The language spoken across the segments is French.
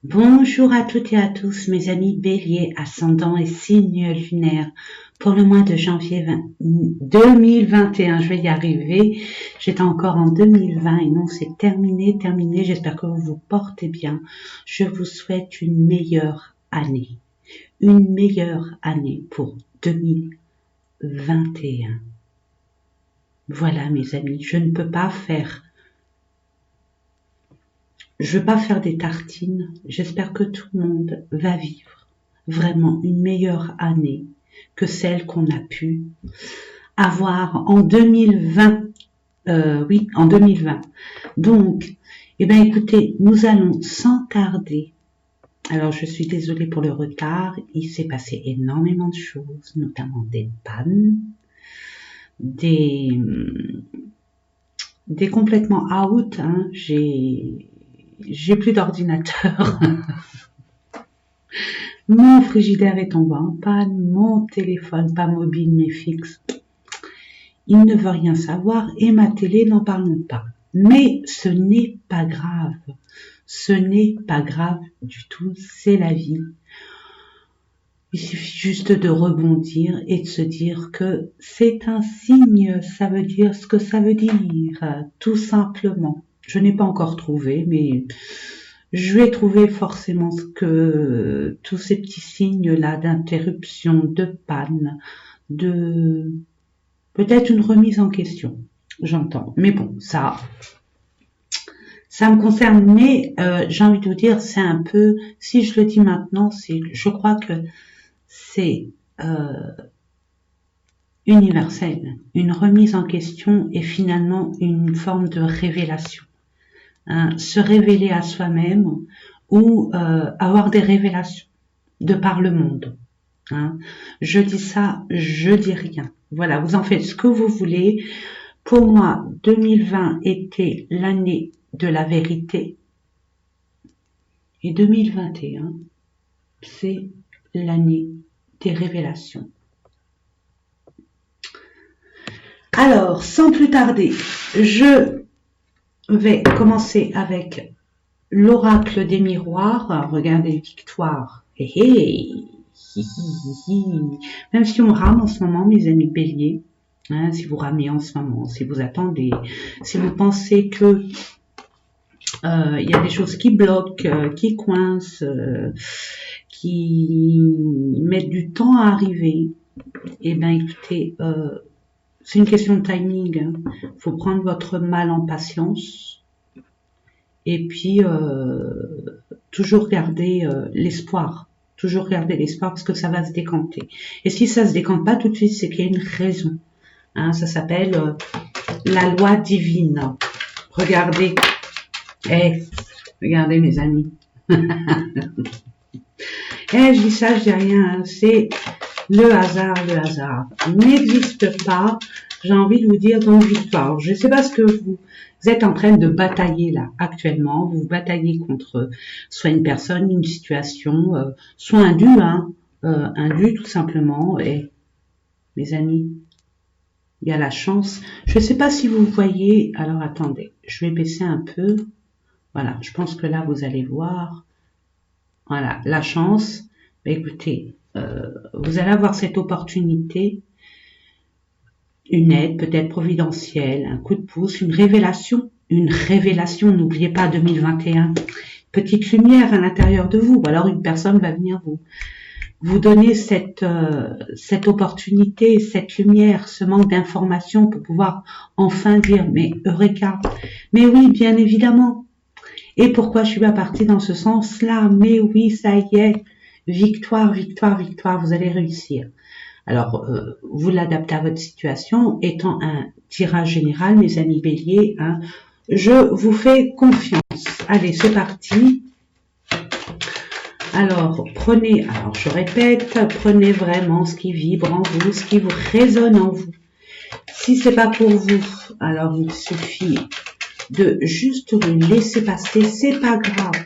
Bonjour à toutes et à tous, mes amis béliers, ascendant et signes lunaires, pour le mois de janvier 2021. Je vais y arriver, j'étais encore en 2020 et non, c'est terminé. J'espère que vous vous portez bien. Je vous souhaite une meilleure année pour 2021. Voilà, mes amis, je ne veux pas faire des tartines. J'espère que tout le monde va vivre vraiment une meilleure année que celle qu'on a pu avoir en 2020. Oui, en 2020. Donc, écoutez, nous allons sans tarder. Alors, je suis désolée pour le retard. Il s'est passé énormément de choses, notamment des pannes, des complètement out. Hein. J'ai plus d'ordinateur. Mon frigidaire est tombé en panne, mon téléphone, pas mobile mais fixe, il ne veut rien savoir et ma télé, n'en parlons pas. Mais ce n'est pas grave. Ce n'est pas grave du tout, c'est la vie. Il suffit juste de rebondir et de se dire que c'est un signe, ça veut dire ce que ça veut dire, tout simplement. Je n'ai pas encore trouvé, mais je vais trouver forcément ce que tous ces petits signes-là d'interruption, de panne, de peut-être une remise en question, j'entends. Mais bon, ça me concerne, mais j'ai envie de vous dire, c'est un peu, si je le dis maintenant, je crois que c'est universel. Une remise en question est finalement une forme de révélation. Hein, se révéler à soi-même ou avoir des révélations de par le monde. Hein. Je dis ça, je dis rien. Voilà, vous en faites ce que vous voulez. Pour moi, 2020 était l'année de la vérité et 2021, c'est l'année des révélations. Alors, sans plus tarder, je vais commencer avec l'oracle des miroirs. Regardez, Victoire. Hey, hey. Même si on rame en ce moment, mes amis béliers, hein, si vous ramez en ce moment, si vous attendez, si vous pensez que il y a des choses qui bloquent, qui coincent, qui mettent du temps à arriver, eh bien écoutez, c'est une question de timing. Hein. Faut prendre votre mal en patience et puis toujours garder l'espoir. Toujours garder l'espoir parce que ça va se décanter. Et si ça se décante pas tout de suite, c'est qu'il y a une raison. Hein, ça s'appelle la loi divine. Regardez. Regardez mes amis. Je dis ça, je dis rien. Hein, c'est le hasard. N'existe pas. J'ai envie de vous dire dans Victoire. Je ne sais pas ce que vous êtes en train de batailler là actuellement. Vous bataillez contre soit une personne, une situation, soit un dû, hein, un dû tout simplement. Et mes amis, il y a la chance. Je ne sais pas si vous voyez. Alors attendez, je vais baisser un peu. Voilà, je pense que là vous allez voir. Voilà, la chance. Écoutez, vous allez avoir cette opportunité. Une aide peut-être providentielle, un coup de pouce, une révélation, n'oubliez pas 2021, petite lumière à l'intérieur de vous, ou alors une personne va venir vous donner cette opportunité, cette lumière, ce manque d'information pour pouvoir enfin dire, mais Eureka, mais oui, bien évidemment, et pourquoi je suis pas partie dans ce sens-là, mais oui, ça y est, victoire, vous allez réussir. Alors, vous l'adaptez à votre situation, étant un tirage général, mes amis béliers, hein, je vous fais confiance. Allez, c'est parti. Alors, je répète, prenez vraiment ce qui vibre en vous, ce qui vous résonne en vous. Si c'est pas pour vous, alors il suffit de juste le laisser passer, c'est pas grave.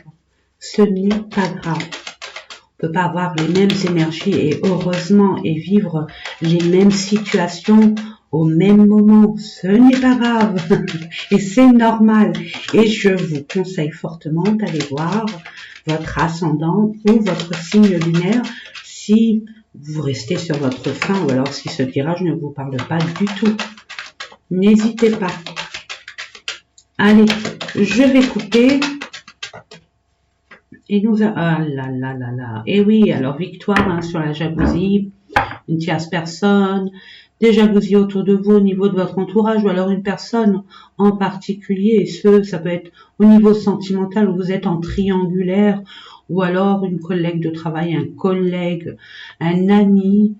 Ce n'est pas grave. Peut pas avoir les mêmes énergies et heureusement et vivre les mêmes situations au même moment. Ce n'est pas grave et c'est normal. Et je vous conseille fortement d'aller voir votre ascendant ou votre signe lunaire si vous restez sur votre faim ou alors si ce tirage ne vous parle pas du tout. N'hésitez pas. Allez, je vais couper. Et nous ah là là là là. Et oui, alors victoire hein, sur la jalousie, une tierce personne, des jalousies autour de vous au niveau de votre entourage ou alors une personne en particulier. Et ça peut être au niveau sentimental où vous êtes en triangulaire ou alors une collègue de travail, un collègue, un ami.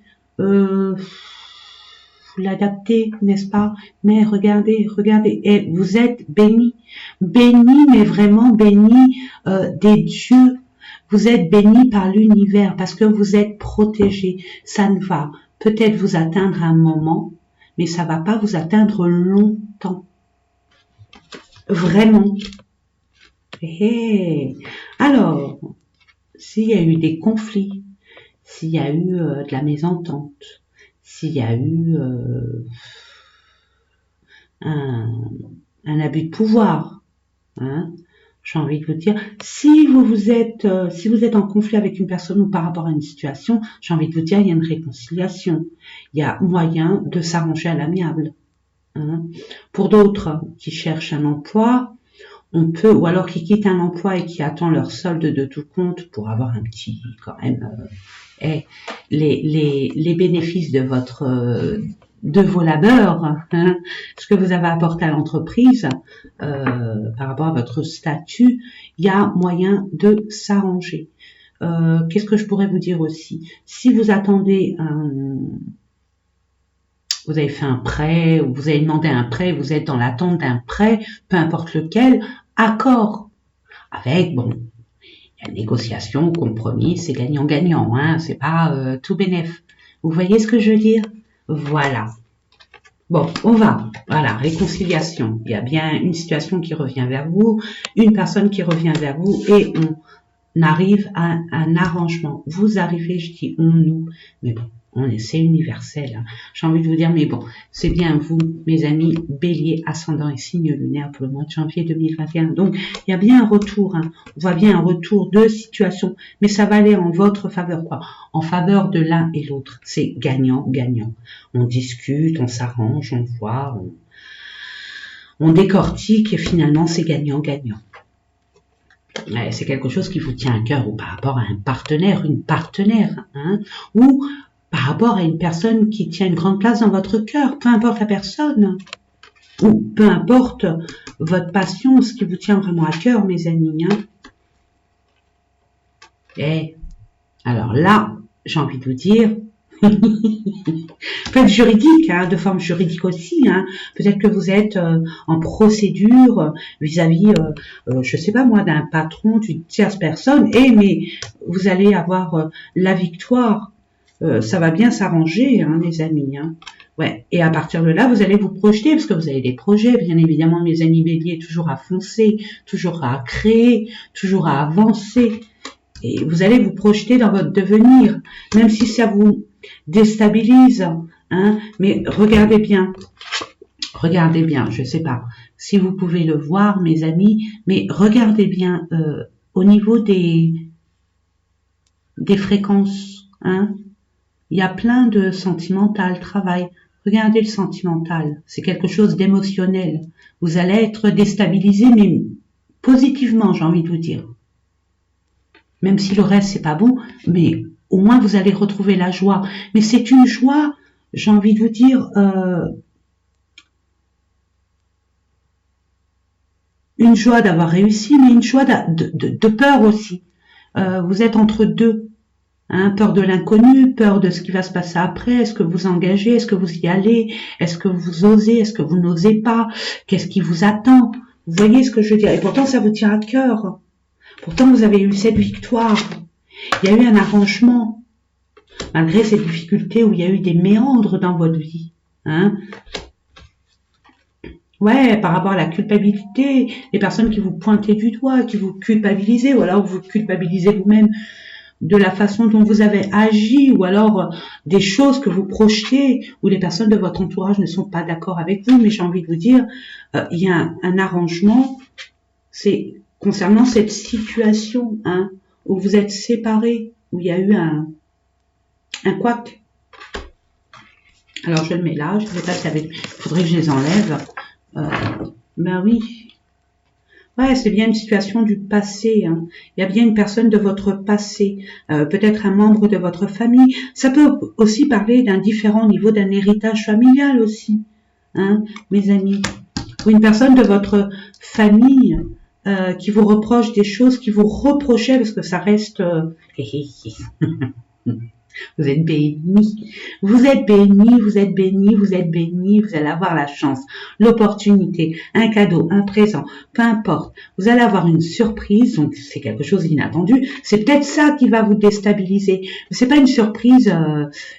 Vous l'adaptez, n'est-ce pas? Mais regardez, regardez, et vous êtes béni, béni, mais vraiment béni des dieux. Vous êtes béni par l'univers parce que vous êtes protégé. Ça ne va peut-être vous atteindre un moment, mais ça va pas vous atteindre longtemps. Vraiment. Hey. Alors, s'il y a eu des conflits, s'il y a eu de la mésentente, s'il y a eu un abus de pouvoir, hein, j'ai envie de vous dire, si vous êtes en conflit avec une personne ou par rapport à une situation, j'ai envie de vous dire, il y a une réconciliation, il y a moyen de s'arranger à l'amiable. Hein. Pour d'autres qui cherchent un emploi, on peut, ou alors qui quittent un emploi et qui attendent leur solde de tout compte pour avoir un petit, quand même, les bénéfices de vos labeurs, hein, ce que vous avez apporté à l'entreprise par rapport à votre statut, il y a moyen de s'arranger. Qu'est-ce que je pourrais vous dire aussi? Si vous attendez vous avez fait un prêt, ou vous avez demandé un prêt, vous êtes dans l'attente d'un prêt, peu importe lequel, accord avec, bon, il y a négociation, compromis, c'est gagnant-gagnant, hein, c'est pas tout bénef. Vous voyez ce que je veux dire? Voilà. Bon, on va, voilà, réconciliation. Il y a bien une situation qui revient vers vous, une personne qui revient vers vous, et on arrive à un arrangement. Vous arrivez, je dis on, nous, mais bon, c'est universel. Hein. J'ai envie de vous dire, mais bon, c'est bien vous, mes amis, bélier, ascendant et signe lunaire pour le mois de janvier 2021. Donc, il y a bien un retour, hein. On voit bien un retour de situation, mais ça va aller en votre faveur, quoi. En faveur de l'un et l'autre. C'est gagnant-gagnant. On discute, on s'arrange, on voit, on décortique et finalement, c'est gagnant-gagnant. C'est quelque chose qui vous tient à cœur ou par rapport à un partenaire, une partenaire, hein, ou par rapport à une personne qui tient une grande place dans votre cœur, peu importe la personne, ou peu importe votre passion, ce qui vous tient vraiment à cœur, mes amis. Hein. Et alors là, j'ai envie de vous dire, peut-être juridique, hein, de forme juridique aussi. Hein. Peut-être que vous êtes en procédure vis-à-vis, je sais pas moi, d'un patron, d'une tierce personne, mais vous allez avoir la victoire. Ça va bien s'arranger, hein, les amis. Hein. Ouais. Et à partir de là, vous allez vous projeter, parce que vous avez des projets, bien évidemment, mes amis béliers, toujours à foncer, toujours à créer, toujours à avancer. Et vous allez vous projeter dans votre devenir, même si ça vous déstabilise. Hein, mais regardez bien, je sais pas si vous pouvez le voir, mes amis, mais regardez bien au niveau des fréquences. Hein, il y a plein de sentimental, travail. Regardez le sentimental, c'est quelque chose d'émotionnel. Vous allez être déstabilisé, mais positivement, j'ai envie de vous dire. Même si le reste, c'est pas bon, mais au moins vous allez retrouver la joie. Mais c'est une joie, j'ai envie de vous dire, une joie d'avoir réussi, mais une joie de peur aussi. Vous êtes entre deux. Hein, peur de l'inconnu, peur de ce qui va se passer après, est-ce que vous engagez, est-ce que vous y allez, est-ce que vous osez, est-ce que vous n'osez pas, qu'est-ce qui vous attend, vous voyez ce que je veux dire, et pourtant ça vous tient à cœur, pourtant vous avez eu cette victoire, il y a eu un arrangement, malgré ces difficultés où il y a eu des méandres dans votre vie, hein. Ouais, par rapport à la culpabilité, les personnes qui vous pointaient du doigt, qui vous culpabilisaient, ou alors vous culpabilisez vous-même, de la façon dont vous avez agi, ou alors des choses que vous projetez, où les personnes de votre entourage ne sont pas d'accord avec vous, mais j'ai envie de vous dire, il y a un arrangement, c'est concernant cette situation, hein, où vous êtes séparés, où il y a eu un couac. Alors je le mets là, je ne sais pas si il faudrait que je les enlève. Ben oui. Ouais, c'est bien une situation du passé. Hein. Il y a bien une personne de votre passé, peut-être un membre de votre famille. Ça peut aussi parler d'un différent niveau d'un héritage familial aussi, hein, mes amis. Ou une personne de votre famille qui vous reproche des choses, qui vous reprochait, parce que ça reste... Vous êtes bénis, vous êtes bénis, vous êtes bénis, vous êtes bénis, vous allez avoir la chance, l'opportunité, un cadeau, un présent, peu importe. Vous allez avoir une surprise, donc c'est quelque chose d'inattendu. C'est peut-être ça qui va vous déstabiliser. C'est pas une surprise,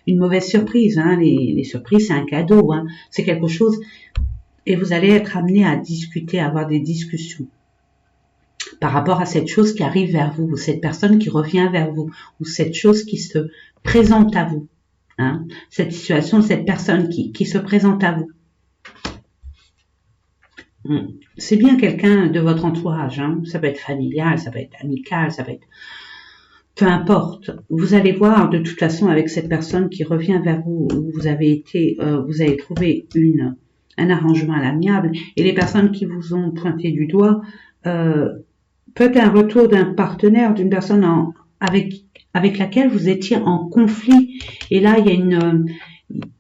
une mauvaise surprise. Hein. Les surprises, c'est un cadeau. Hein. C'est quelque chose, et vous allez être amené à discuter, à avoir des discussions par rapport à cette chose qui arrive vers vous, ou cette personne qui revient vers vous, ou cette chose qui se présente à vous. Hein, cette situation, cette personne qui se présente à vous. C'est bien quelqu'un de votre entourage. Hein, ça peut être familial, ça peut être amical, ça peut être... Peu importe. Vous allez voir de toute façon avec cette personne qui revient vers vous, où vous avez trouvé un arrangement à l'amiable, et les personnes qui vous ont pointé du doigt, peut-être un retour d'un partenaire, d'une personne avec laquelle vous étiez en conflit. Et là, il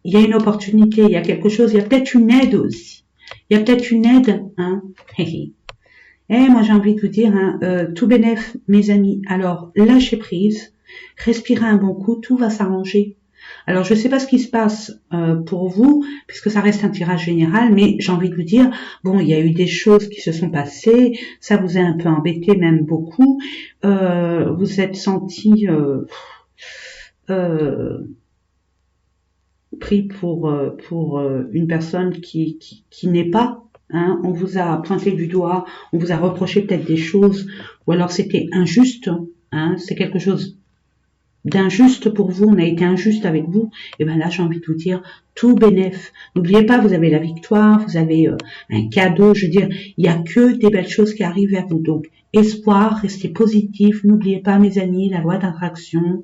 y a une opportunité, il y a quelque chose, il y a peut-être une aide aussi. Il y a peut-être une aide, hein. Moi, j'ai envie de vous dire, hein, tout bénef, mes amis. Alors, lâchez prise, respirez un bon coup, tout va s'arranger. Alors, je ne sais pas ce qui se passe pour vous, puisque ça reste un tirage général, mais j'ai envie de vous dire, bon, il y a eu des choses qui se sont passées, ça vous a un peu embêté, même beaucoup, vous êtes senti pris pour une personne qui n'est pas, hein, on vous a pointé du doigt, on vous a reproché peut-être des choses, ou alors c'était injuste, hein, c'est quelque chose d'injuste pour vous, on a été injuste avec vous, et bien là j'ai envie de vous dire tout bénef. N'oubliez pas, vous avez la victoire, vous avez un cadeau, je veux dire, il n'y a que des belles choses qui arrivent vers vous. Donc espoir, restez positif, n'oubliez pas mes amis, la loi d'attraction,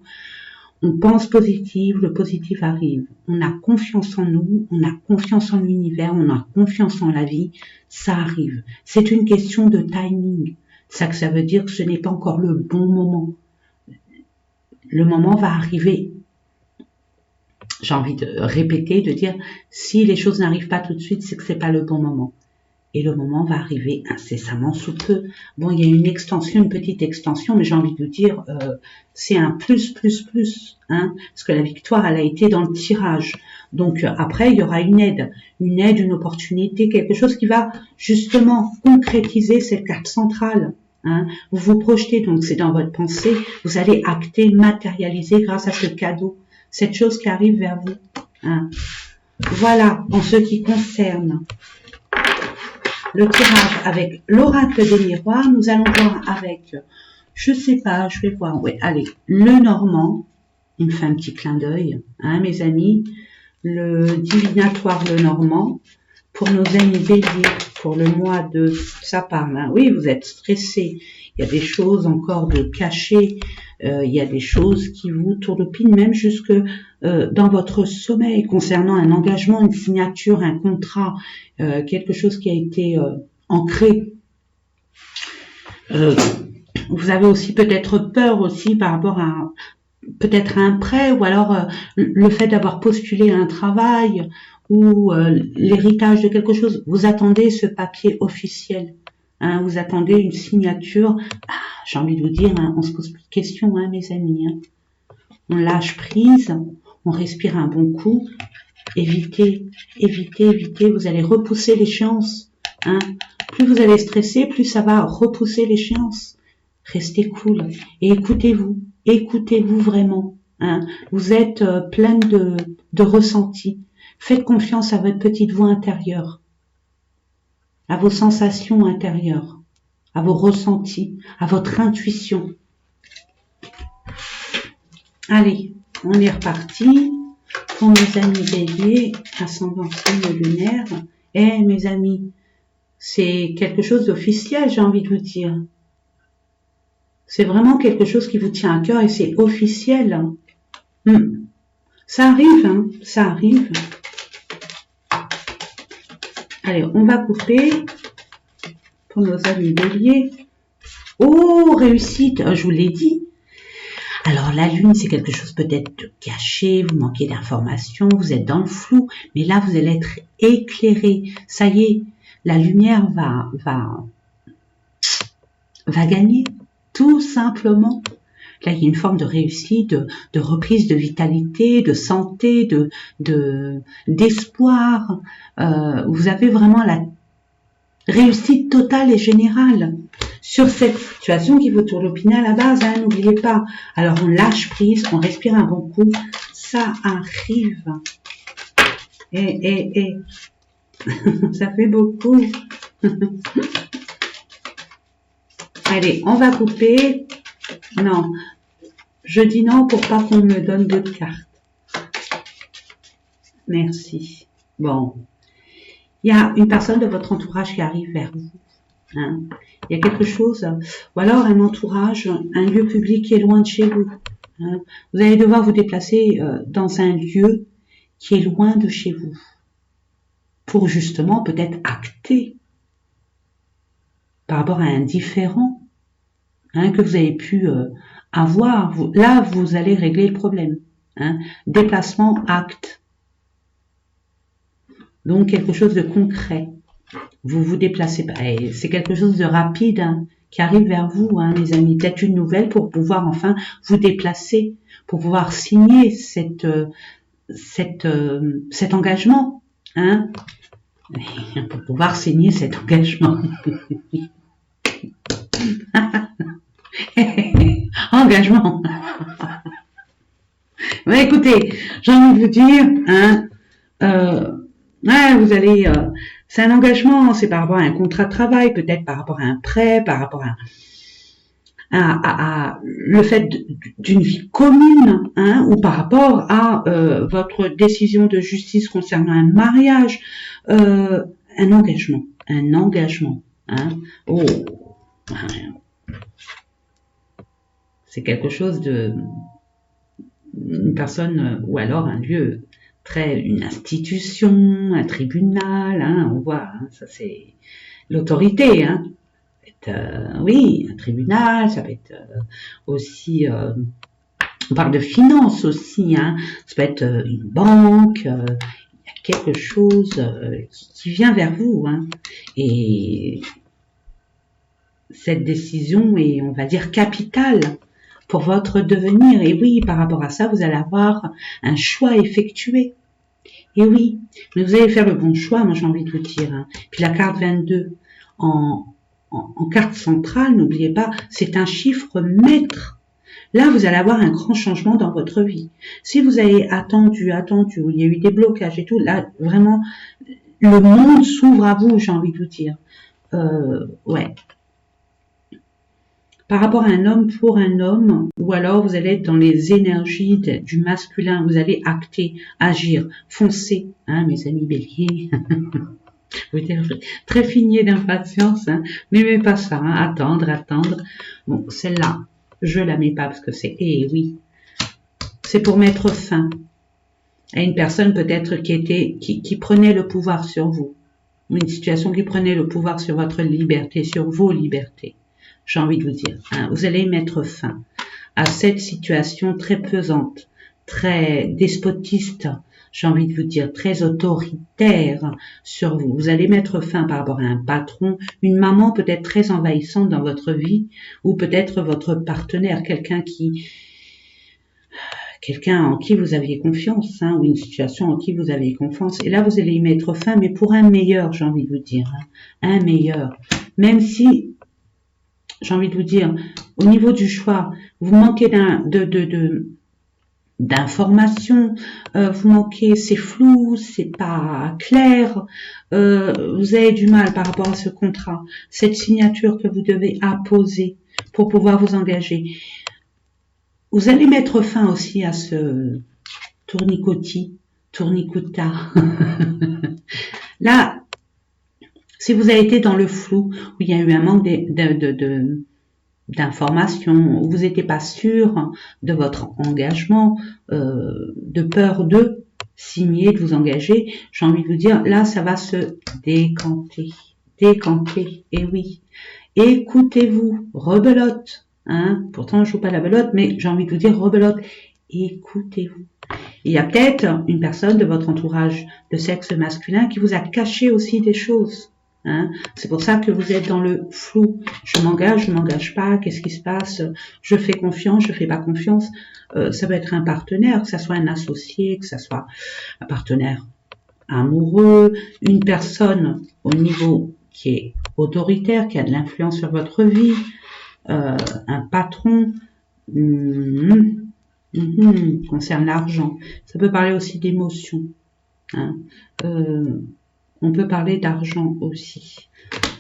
on pense positif, le positif arrive. On a confiance en nous, on a confiance en l'univers, on a confiance en la vie, ça arrive. C'est une question de timing. Ça veut dire que ce n'est pas encore le bon moment. Le moment va arriver. J'ai envie de répéter, de dire, si les choses n'arrivent pas tout de suite, c'est que c'est pas le bon moment. Et le moment va arriver incessamment sous peu. Bon, il y a une extension, une petite extension, mais j'ai envie de vous dire, c'est un plus, hein, parce que la victoire, elle a été dans le tirage. Donc après, il y aura une aide, une opportunité, quelque chose qui va justement concrétiser cette carte centrale. Hein. Vous vous projetez, donc c'est dans votre pensée, vous allez acter, matérialiser grâce à ce cadeau, cette chose qui arrive vers vous. Hein. Voilà, en ce qui concerne le tirage avec l'oracle des miroirs, nous allons voir avec, je sais pas, je vais voir, ouais, allez, le Normand, il me fait un petit clin d'œil, hein, mes amis, le divinatoire le Normand, pour nos amis béliers, pour le mois de, ça parle, hein. Oui, vous êtes stressés, il y a des choses encore de cachées, il y a des choses qui vous tourlopinent même jusque dans votre sommeil concernant un engagement, une signature, un contrat, quelque chose qui a été ancré. Vous avez aussi peut-être peur aussi par rapport à peut-être un prêt, ou alors le fait d'avoir postulé à un travail, ou l'héritage de quelque chose. Vous attendez ce papier officiel, hein, vous attendez une signature. J'ai envie de vous dire, hein, on se pose plus de questions, hein, mes amis. Hein. On lâche prise, on respire un bon coup. Évitez, vous allez repousser l'échéance. Hein. Plus vous allez stresser, plus ça va repousser l'échéance. Restez cool et écoutez-vous. Écoutez-vous vraiment. Hein. Vous êtes pleine de ressentis. Faites confiance à votre petite voix intérieure, à vos sensations intérieures, à vos ressentis, à votre intuition. Allez, on est reparti pour mes amis béliers, ascendant signe lunaire. Eh, mes amis, c'est quelque chose d'officiel, j'ai envie de vous dire. C'est vraiment quelque chose qui vous tient à cœur et c'est officiel. Ça arrive, hein, ça arrive. Allez, on va couper pour nos amis béliers. Oh, réussite, je vous l'ai dit. Alors la lune, c'est quelque chose peut-être de caché, vous manquez d'informations, vous êtes dans le flou, mais là vous allez être éclairé. Ça y est, la lumière va gagner, tout simplement. Là, il y a une forme de réussite, de reprise de vitalité, de santé, d'espoir. Vous avez vraiment la réussite totale et générale sur cette situation qui vous tourlopine à la base, hein, n'oubliez pas. Alors on lâche prise, on respire un bon coup, ça arrive. Et ça fait beaucoup. Allez, on va couper. Non, je dis non pour pas qu'on me donne d'autres cartes. Merci. Bon, il y a une personne de votre entourage qui arrive vers vous. Hein. Il y a quelque chose, ou alors un entourage, un lieu public qui est loin de chez vous. Hein. Vous allez devoir vous déplacer dans un lieu qui est loin de chez vous, pour justement peut-être acter par rapport à un différend que vous avez pu avoir. Là, vous allez régler le problème. Hein. Déplacement, acte. Donc quelque chose de concret. Vous vous déplacez pas. C'est quelque chose de rapide qui arrive vers vous, les amis. Peut-être une nouvelle pour pouvoir enfin vous déplacer, pour pouvoir signer cet engagement. Hein, pour pouvoir signer cet engagement. Engagement. Mais écoutez, j'ai envie de vous dire, vous allez, c'est un engagement, c'est par rapport à un contrat de travail, peut-être par rapport à un prêt, par rapport à le fait d'une vie commune, ou par rapport à votre décision de justice concernant un mariage, un engagement. Oh, c'est quelque chose de une personne ou alors un lieu une institution, un tribunal, on voit, ça c'est l'autorité, oui, un tribunal, ça peut être aussi, on parle de finances aussi, ça peut être une banque, il y a quelque chose qui vient vers vous, et cette décision est, on va dire, capitale pour votre devenir. Et oui, par rapport à ça, vous allez avoir un choix effectué. Et oui, mais vous allez faire le bon choix, moi j'ai envie de vous dire. Puis la carte 22, en carte centrale, n'oubliez pas, c'est un chiffre maître. Là, vous allez avoir un grand changement dans votre vie. Si vous avez attendu, où il y a eu des blocages et tout, là, vraiment, le monde s'ouvre à vous, j'ai envie de vous dire. Ouais. Par rapport à un homme pour un homme, ou alors vous allez être dans les énergies du masculin, vous allez acter, agir, foncer, mes amis béliers. Vous êtes très figné d'impatience, n'aimez pas ça, attendre. Bon, celle-là, je la mets pas parce que c'est, oui, c'est pour mettre fin à une personne peut-être qui prenait le pouvoir sur vous, une situation qui prenait le pouvoir sur votre liberté, sur vos libertés. J'ai envie de vous dire, vous allez mettre fin à cette situation très pesante, très despotiste, j'ai envie de vous dire, très autoritaire sur vous. Vous allez mettre fin par rapport à un patron, une maman peut-être très envahissante dans votre vie, ou peut-être votre partenaire, quelqu'un en qui vous aviez confiance, ou une situation en qui vous aviez confiance. Et là, vous allez y mettre fin, mais pour un meilleur, j'ai envie de vous dire, un meilleur. Même si, j'ai envie de vous dire, au niveau du choix, vous manquez d'informations, vous manquez, c'est flou, c'est pas clair, vous avez du mal par rapport à ce contrat, cette signature que vous devez apposer pour pouvoir vous engager. Vous allez mettre fin aussi à ce tournicota. Là, si vous avez été dans le flou, où il y a eu un manque d'informations, où vous n'étiez pas sûr de votre engagement, de peur de signer, de vous engager, j'ai envie de vous dire, là, ça va se décanter. Décanter, et oui. Écoutez-vous, rebelote. Hein, pourtant, je joue pas la belote, mais j'ai envie de vous dire, rebelote. Écoutez-vous. Il y a peut-être une personne de votre entourage de sexe masculin qui vous a caché aussi des choses. Hein. C'est pour ça que vous êtes dans le flou. Je m'engage pas, qu'est-ce qui se passe? Je fais confiance, je fais pas confiance. Ça peut être un partenaire, que ça soit un associé, que ça soit un partenaire amoureux, une personne au niveau qui est autoritaire, qui a de l'influence sur votre vie, un patron, concerne l'argent. Ça peut parler aussi d'émotions. Hein. On peut parler d'argent aussi.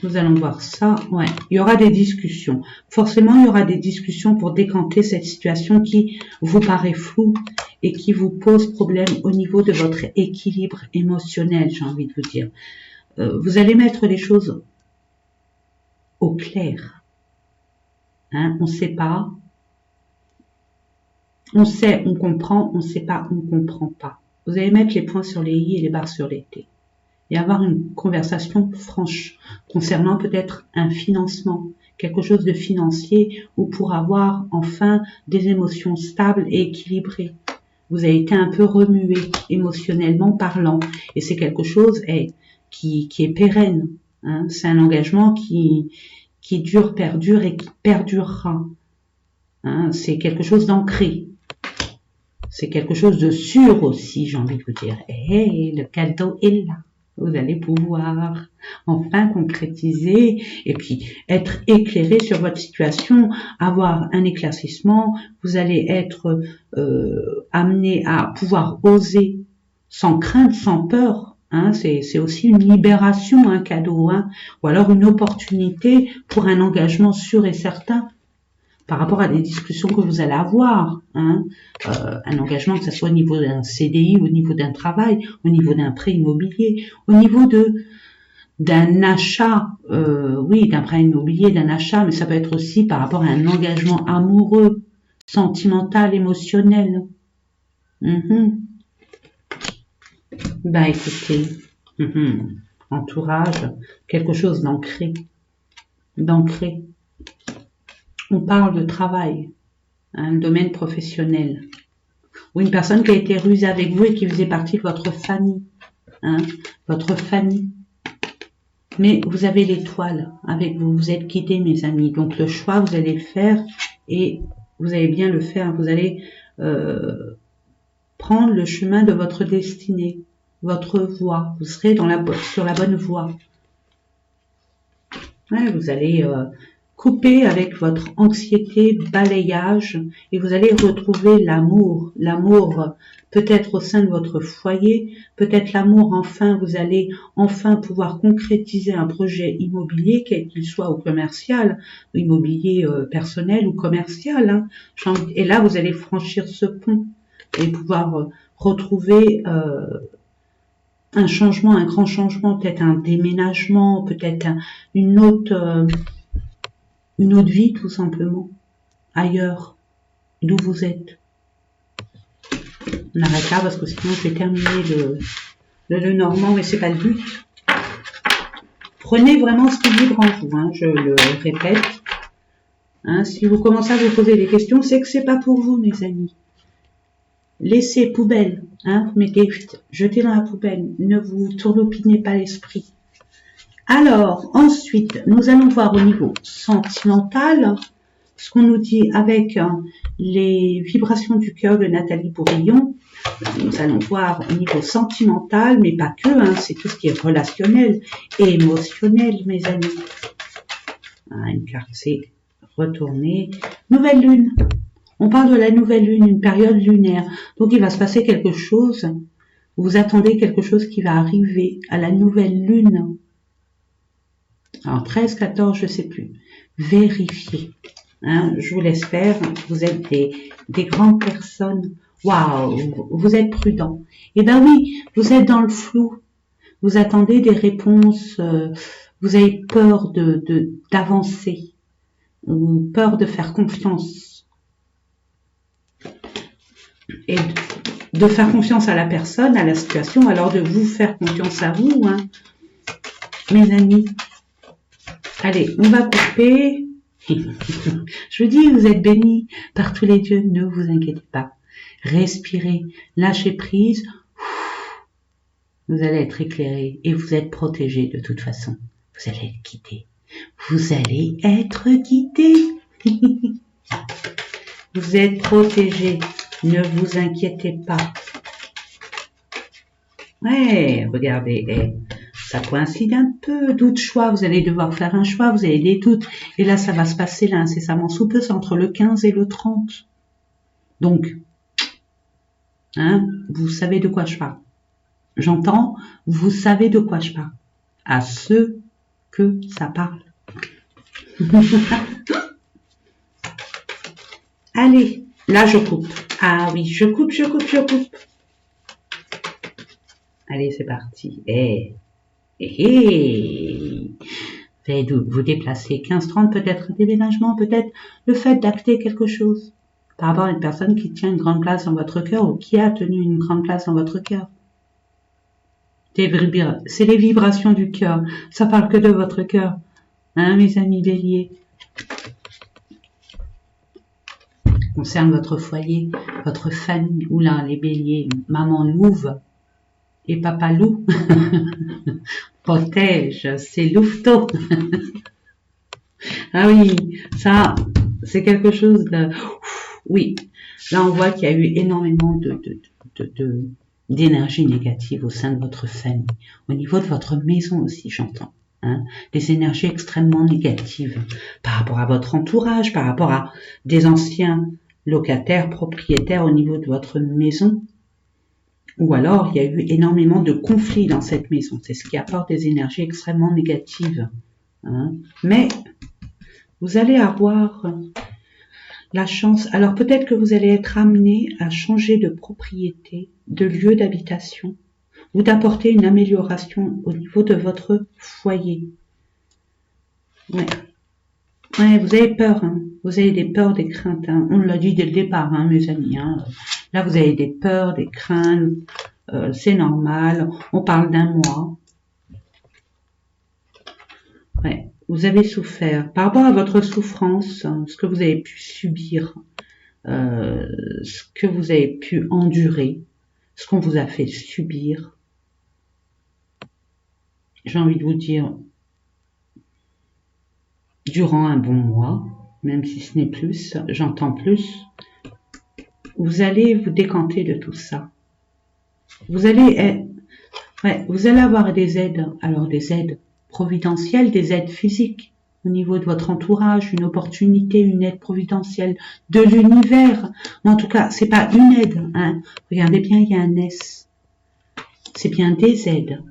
Nous allons voir ça. Ouais, il y aura des discussions. Forcément, il y aura des discussions pour décanter cette situation qui vous paraît floue et qui vous pose problème au niveau de votre équilibre émotionnel, j'ai envie de vous dire. Vous allez mettre les choses au clair. Hein, on ne sait pas. On sait, on comprend. On ne sait pas, on ne comprend pas. Vous allez mettre les points sur les i et les barres sur les t. Et avoir une conversation franche concernant peut-être un financement, quelque chose de financier, ou pour avoir enfin des émotions stables et équilibrées. Vous avez été un peu remué émotionnellement parlant, et c'est quelque chose qui est pérenne. Hein. C'est un engagement qui dure, perdure et qui perdurera. Hein. C'est quelque chose d'ancré. C'est quelque chose de sûr aussi, j'ai envie de vous dire. Et le cadeau est là. Vous allez pouvoir enfin concrétiser et puis être éclairé sur votre situation, avoir un éclaircissement. Vous allez être amené à pouvoir oser sans crainte, sans peur. Hein, c'est aussi une libération, un cadeau, hein, ou alors une opportunité pour un engagement sûr et certain par rapport à des discussions que vous allez avoir, hein, un engagement que ce soit au niveau d'un CDI, au niveau d'un travail, au niveau d'un prêt immobilier, au niveau d'un achat, oui, d'un prêt immobilier, d'un achat, mais ça peut être aussi par rapport à un engagement amoureux, sentimental, émotionnel. Ben écoutez, entourage, quelque chose d'ancré, On parle de travail, un domaine professionnel, ou une personne qui a été rusée avec vous et qui faisait partie de votre famille, hein, votre famille. Mais vous avez l'étoile avec vous, vous êtes guidés, mes amis. Donc le choix, vous allez le faire et vous allez bien le faire. Vous allez prendre le chemin de votre destinée, votre voie. Vous serez sur la bonne voie. Ouais, vous allez couper avec votre anxiété, balayage, et vous allez retrouver l'amour. L'amour peut-être au sein de votre foyer, peut-être l'amour enfin, vous allez enfin pouvoir concrétiser un projet immobilier, quel qu'il soit, ou commercial, ou immobilier personnel ou commercial. Hein. Et là, vous allez franchir ce pont et pouvoir retrouver un changement, un grand changement, peut-être un déménagement, peut-être une autre vie tout simplement, ailleurs, d'où vous êtes. On arrête là parce que sinon je vais terminer le normand, mais c'est pas le but. Prenez vraiment ce qui vibre en vous, hein, je le répète. Hein, si vous commencez à vous poser des questions, c'est que c'est pas pour vous, mes amis. Laissez poubelle, hein, mettez, jetez dans la poubelle, ne vous tourlopinez pas l'esprit. Alors, ensuite, nous allons voir au niveau sentimental, ce qu'on nous dit avec les vibrations du cœur de Nathalie Bourillon. Nous allons voir au niveau sentimental, mais pas que, hein, c'est tout ce qui est relationnel et émotionnel, mes amis. Une carte, c'est retourner. Nouvelle lune. On parle de la nouvelle lune, une période lunaire. Donc, il va se passer quelque chose. Vous attendez quelque chose qui va arriver à la nouvelle lune. Alors, 13, 14, je sais plus. Vérifiez. Hein, je vous laisse faire. Vous êtes des grandes personnes. Waouh, vous êtes prudents. Eh ben oui, vous êtes dans le flou. Vous attendez des réponses. Vous avez peur d'avancer ou peur de faire confiance et de faire confiance à la personne, à la situation, alors de vous faire confiance à vous, hein, mes amis. Allez, on va couper. Je vous dis, vous êtes bénis par tous les dieux, ne vous inquiétez pas. Respirez, lâchez prise. Vous allez être éclairé et vous êtes protégé de toute façon. Vous allez être guidé. Vous allez être guidé. Vous êtes protégé. Ne vous inquiétez pas. Ouais, regardez, ça coïncide un peu. Doute, choix, vous allez devoir faire un choix, vous avez des doutes. Et là, ça va se passer là incessamment sous peu, c'est entre le 15 et le 30. Donc, hein, vous savez de quoi je parle. J'entends, vous savez de quoi je parle. À ceux que ça parle. Allez, là je coupe. Ah oui, je coupe. Allez, c'est parti. Faites vous déplacer 15-30, peut-être un déménagement, peut-être le fait d'acter quelque chose par rapport à une personne qui tient une grande place dans votre cœur ou qui a tenu une grande place dans votre cœur. C'est les vibrations du cœur. Ça parle que de votre cœur. Hein, mes amis béliers. Concerne votre foyer, votre famille. Oula, les béliers. Maman louve et papa loup. Protège, c'est louveteau. Ah oui, ça, c'est quelque chose de... Oui, là on voit qu'il y a eu énormément d'énergie négative au sein de votre famille. Au niveau de votre maison aussi, j'entends. Hein, des énergies extrêmement négatives par rapport à votre entourage, par rapport à des anciens locataires, propriétaires au niveau de votre maison. Ou alors, il y a eu énormément de conflits dans cette maison. C'est ce qui apporte des énergies extrêmement négatives. Hein. Mais vous allez avoir la chance. Alors peut-être que vous allez être amené à changer de propriété, de lieu d'habitation, ou d'apporter une amélioration au niveau de votre foyer. Ouais. Ouais, vous avez peur, hein. Vous avez des peurs, des craintes. Hein. On l'a dit dès le départ, hein, mes amis. Hein. Là, vous avez des peurs, des craintes. C'est normal. On parle d'un mois. Ouais. Vous avez souffert. Par rapport à votre souffrance, ce que vous avez pu subir, ce que vous avez pu endurer, ce qu'on vous a fait subir, j'ai envie de vous dire, durant un bon mois, même si ce n'est plus, j'entends plus, vous allez vous décanter de tout ça. Vous allez avoir des aides, alors des aides providentielles, des aides physiques au niveau de votre entourage, une opportunité, une aide providentielle de l'univers. Mais en tout cas, c'est pas une aide. Hein. Regardez bien, il y a un S. C'est bien des aides.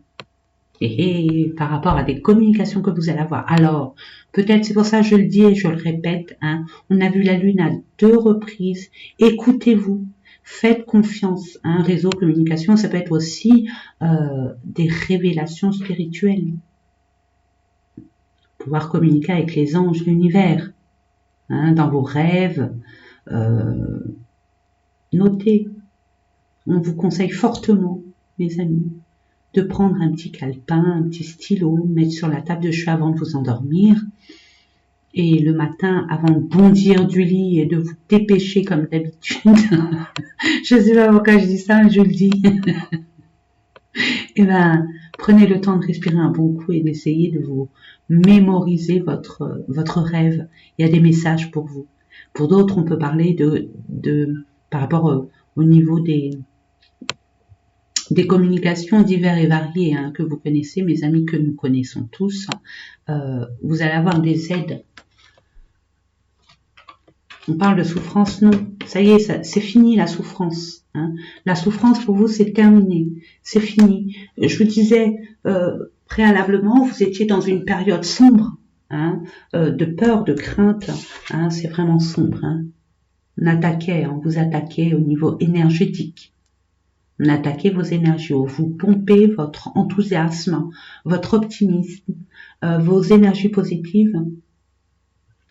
Et par rapport à des communications que vous allez avoir. Alors, peut-être, c'est pour ça que je le dis et je le répète, hein, on a vu la Lune à 2 reprises. Écoutez-vous, faites confiance. Hein, réseau, communication, ça peut être aussi des révélations spirituelles. Pouvoir communiquer avec les anges de l'univers. Hein, dans vos rêves, notez. On vous conseille fortement, mes amis, de prendre un petit calepin, un petit stylo, mettre sur la table de chevet avant de vous endormir. Et le matin, avant de bondir du lit et de vous dépêcher comme d'habitude, je ne sais pas pourquoi je dis ça, mais je le dis. Et ben, prenez le temps de respirer un bon coup et d'essayer de vous mémoriser votre rêve. Il y a des messages pour vous. Pour d'autres, on peut parler par rapport au niveau des communications diverses et variées, hein, que vous connaissez, mes amis, que nous connaissons tous. Vous allez avoir des aides. On parle de souffrance, non. Ça y est, c'est fini la souffrance. Hein. La souffrance pour vous, c'est terminé. C'est fini. Je vous disais préalablement, vous étiez dans une période sombre. hein, de peur, de crainte, hein, c'est vraiment sombre. Hein. Vous attaquez au niveau énergétique. On attaquez vos énergies, vous pompez votre enthousiasme, votre optimisme, vos énergies positives.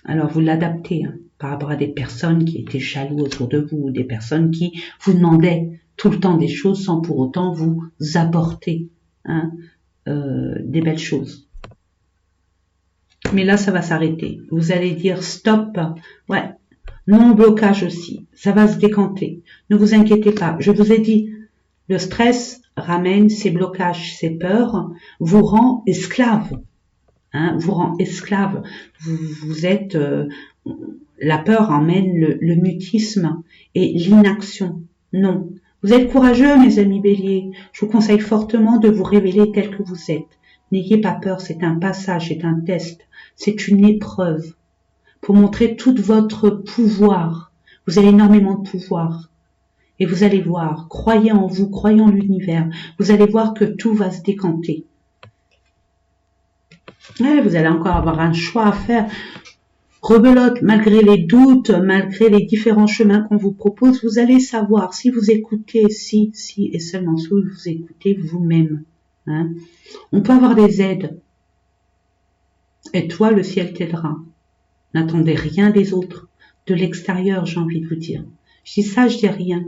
Alors vous l'adaptez hein, par rapport à des personnes qui étaient jaloux autour de vous, des personnes qui vous demandaient tout le temps des choses sans pour autant vous apporter hein, des belles choses. Mais là, ça va s'arrêter. Vous allez dire stop. Ouais, non blocage aussi. Ça va se décanter. Ne vous inquiétez pas. Je vous ai dit, le stress ramène ces blocages, ces peurs, vous rend esclave. Hein, vous rend esclave. Vous êtes... la peur emmène le mutisme et l'inaction. Non. Vous êtes courageux, mes amis béliers. Je vous conseille fortement de vous révéler tel que vous êtes. N'ayez pas peur, c'est un passage, c'est un test, c'est une épreuve pour montrer tout votre pouvoir. Vous avez énormément de pouvoir. Et vous allez voir, croyez en vous, croyez en l'univers. Vous allez voir que tout va se décanter. Ouais, vous allez encore avoir un choix à faire. Rebelote, malgré les doutes, malgré les différents chemins qu'on vous propose, vous allez savoir si vous écoutez, si et seulement si vous écoutez vous-même. Hein. On peut avoir des aides. Et toi, le ciel t'aidera. N'attendez rien des autres. De l'extérieur, j'ai envie de vous dire. Je dis ça, je dis rien.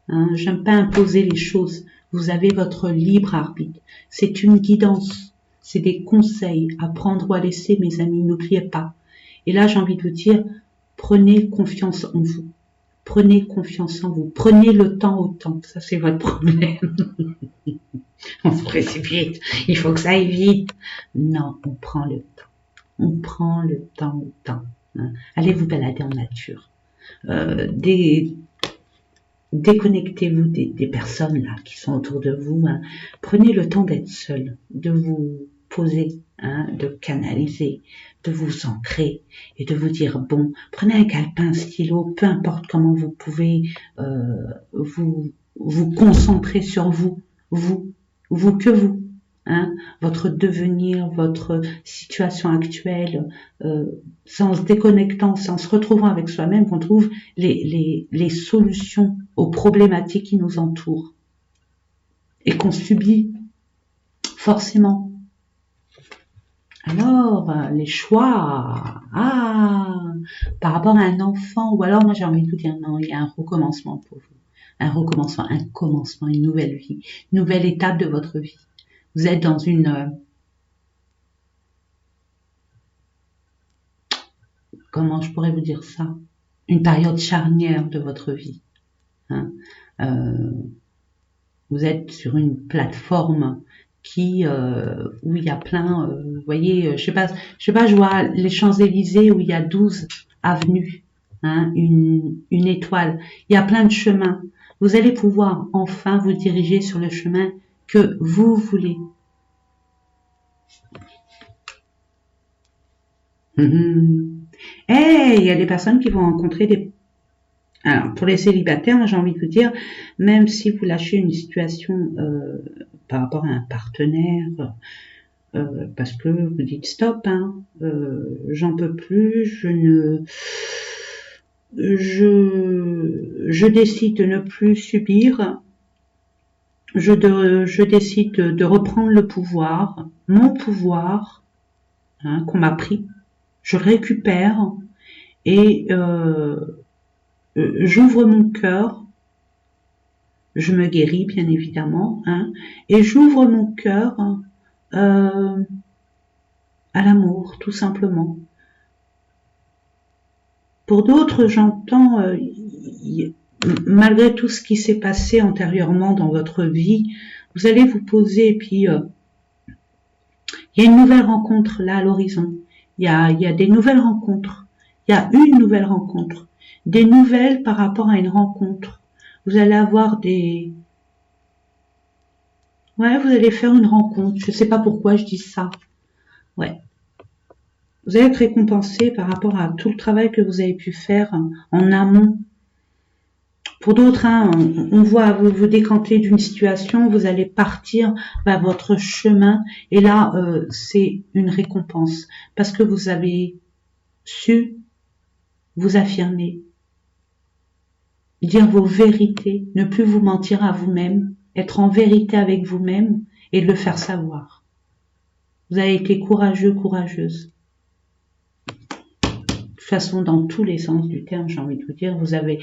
Hein. J'aime pas imposer les choses. Vous avez votre libre arbitre. C'est une guidance. C'est des conseils à prendre ou à laisser, mes amis. N'oubliez pas. Et là, j'ai envie de vous dire, prenez confiance en vous. Prenez confiance en vous. Prenez le temps au temps. Ça, c'est votre problème. On se précipite. Il faut que ça aille vite. Non, on prend le temps. On prend le temps au temps. Hein. Allez vous balader en nature. Déconnectez-vous des personnes là qui sont autour de vous. Hein. Prenez le temps d'être seul, de vous poser, hein, de canaliser, de vous ancrer et de vous dire bon, prenez un calepin, un stylo, peu importe comment vous pouvez vous concentrer sur vous que vous. Hein, votre devenir, votre situation actuelle, c'est en se déconnectant, c'est en se retrouvant avec soi-même qu'on trouve les solutions aux problématiques qui nous entourent et qu'on subit forcément. Alors, les choix, par rapport à un enfant, ou alors moi j'ai envie de vous dire non, il y a un recommencement pour vous, un recommencement, un commencement, une nouvelle vie, une nouvelle étape de votre vie. Vous êtes dans une... comment je pourrais vous dire ça? Une période charnière de votre vie. Hein. Vous êtes sur une plateforme qui où il y a plein... vous voyez, je sais pas, je vois les Champs-Élysées où il y a 12 avenues, hein, une étoile. Il y a plein de chemins. Vous allez pouvoir enfin vous diriger sur le chemin que vous voulez. Il y a des personnes qui vont rencontrer des... Alors, pour les célibataires, j'ai envie de vous dire, même si vous lâchez une situation par rapport à un partenaire, parce que vous dites stop, hein, j'en peux plus, je décide de ne plus subir, je décide de reprendre le pouvoir, mon pouvoir, hein, qu'on m'a pris. Je récupère et j'ouvre mon cœur, je me guéris bien évidemment, hein, et j'ouvre mon cœur à l'amour, tout simplement. Pour d'autres, j'entends, malgré tout ce qui s'est passé antérieurement dans votre vie, vous allez vous poser et puis il y a une nouvelle rencontre là à l'horizon. Il y a des nouvelles rencontres. Il y a une nouvelle rencontre. Des nouvelles par rapport à une rencontre. Vous allez avoir des... Ouais, vous allez faire une rencontre. Je ne sais pas pourquoi je dis ça. Ouais. Vous allez être récompensé par rapport à tout le travail que vous avez pu faire en amont. Pour d'autres, hein, on voit vous vous décanter d'une situation, vous allez partir vers votre chemin, et là, c'est une récompense, parce que vous avez su vous affirmer, dire vos vérités, ne plus vous mentir à vous-même, être en vérité avec vous-même et le faire savoir. Vous avez été courageux, courageuse. De toute façon, dans tous les sens du terme, j'ai envie de vous dire, vous allez